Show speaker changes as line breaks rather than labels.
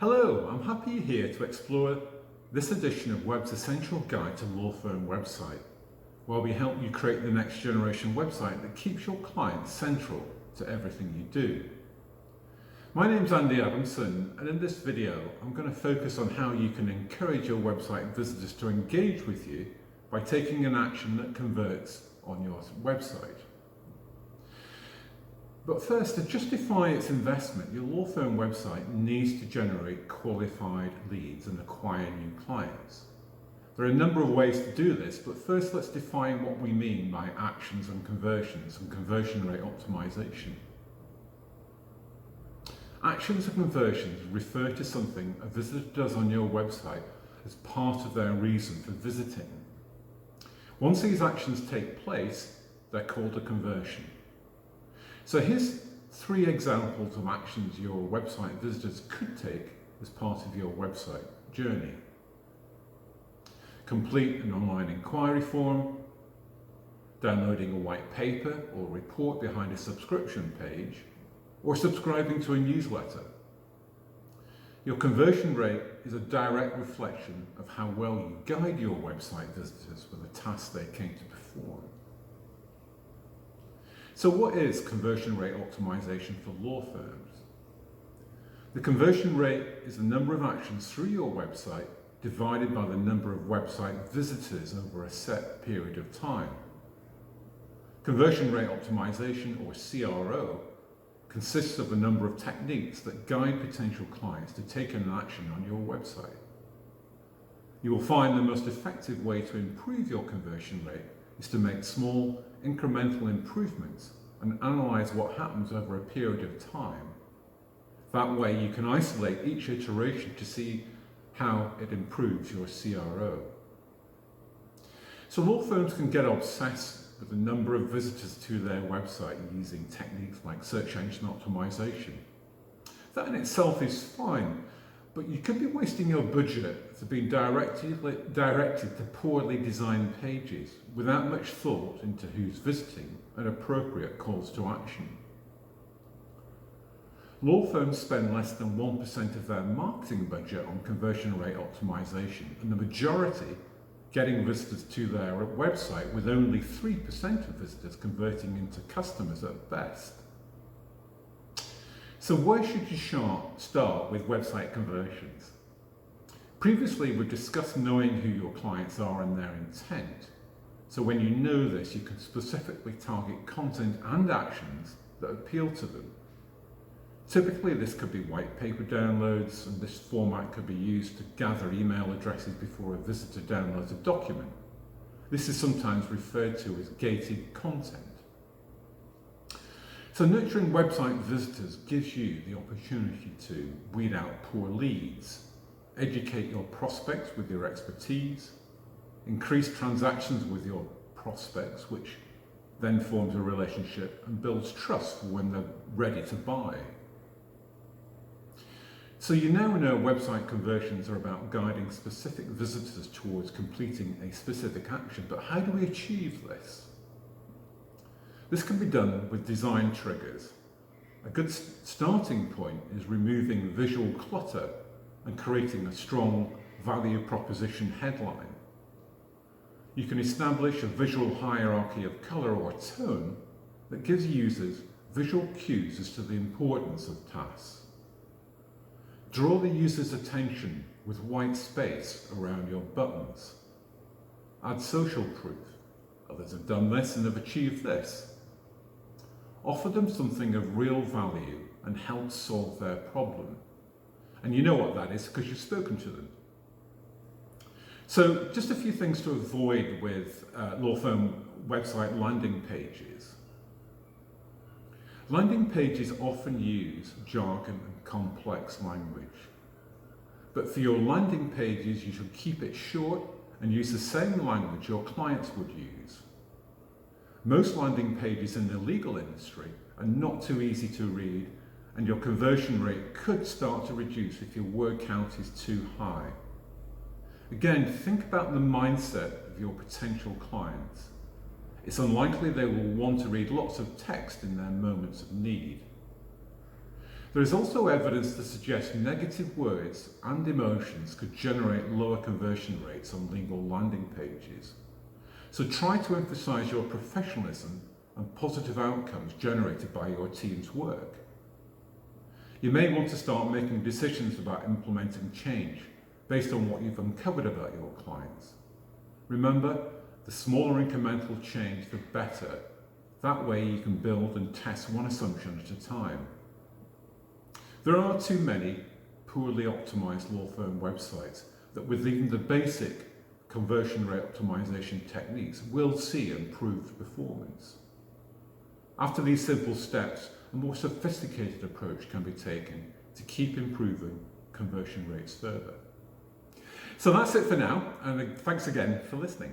Hello, I'm happy you're here to explore this edition of Web's Essential Guide to Law Firm Website, where we help you create the next generation website that keeps your clients central to everything you do. My name's Andy Adamson, and in this video I'm going to focus on how you can encourage your website visitors to engage with you by taking an action that converts on your website. But first, to justify its investment, your law firm website needs to generate qualified leads and acquire new clients. There are a number of ways to do this, but first let's define what we mean by actions and conversion rate optimization. Actions and conversions refer to something a visitor does on your website as part of their reason for visiting. Once these actions take place, they're called a conversion. So here's 3 examples of actions your website visitors could take as part of your website journey. Complete an online inquiry form, downloading a white paper or report behind a subscription page, or subscribing to a newsletter. Your conversion rate is a direct reflection of how well you guide your website visitors with the tasks they came to perform. So what is conversion rate optimization for law firms? The conversion rate is the number of actions through your website divided by the number of website visitors over a set period of time. Conversion rate optimization, or CRO, consists of a number of techniques that guide potential clients to take an action on your website. You will find the most effective way to improve your conversion rate is to make small, incremental improvements and analyze what happens over a period of time. That way you can isolate each iteration to see how it improves your CRO. So law firms can get obsessed with the number of visitors to their website using techniques like search engine optimization. That in itself is fine, but you could be wasting your budget to being directed to poorly designed pages without much thought into who's visiting and appropriate calls to action. Law firms spend less than 1% of their marketing budget on conversion rate optimization, and the majority getting visitors to their website, with only 3% of visitors converting into customers at best. So where should you start with website conversions? Previously, we discussed knowing who your clients are and their intent. So when you know this, you can specifically target content and actions that appeal to them. Typically, this could be white paper downloads, and this format could be used to gather email addresses before a visitor downloads a document. This is sometimes referred to as gated content. So nurturing website visitors gives you the opportunity to weed out poor leads, educate your prospects with your expertise, increase transactions with your prospects, which then forms a relationship and builds trust for when they're ready to buy. So you now know website conversions are about guiding specific visitors towards completing a specific action, but how do we achieve this? This can be done with design triggers. A good starting point is removing visual clutter and creating a strong value proposition headline. You can establish a visual hierarchy of color or tone that gives users visual cues as to the importance of tasks. Draw the user's attention with white space around your buttons. Add social proof. Others have done this and have achieved this. Offer them something of real value and help solve their problem. And you know what that is because you've spoken to them. So just a few things to avoid with law firm website landing pages. Landing pages often use jargon and complex language. But for your landing pages, you should keep it short and use the same language your clients would use. Most landing pages in the legal industry are not too easy to read, and your conversion rate could start to reduce if your word count is too high. Again, think about the mindset of your potential clients. It's unlikely they will want to read lots of text in their moments of need. There is also evidence to suggest negative words and emotions could generate lower conversion rates on legal landing pages. So try to emphasize your professionalism and positive outcomes generated by your team's work. You may want to start making decisions about implementing change based on what you've uncovered about your clients. Remember, the smaller incremental change, the better. That way you can build and test one assumption at a time. There are too many poorly optimized law firm websites that with even the basic conversion rate optimization techniques will see improved performance. After these simple steps, a more sophisticated approach can be taken to keep improving conversion rates further. So that's it for now, and thanks again for listening.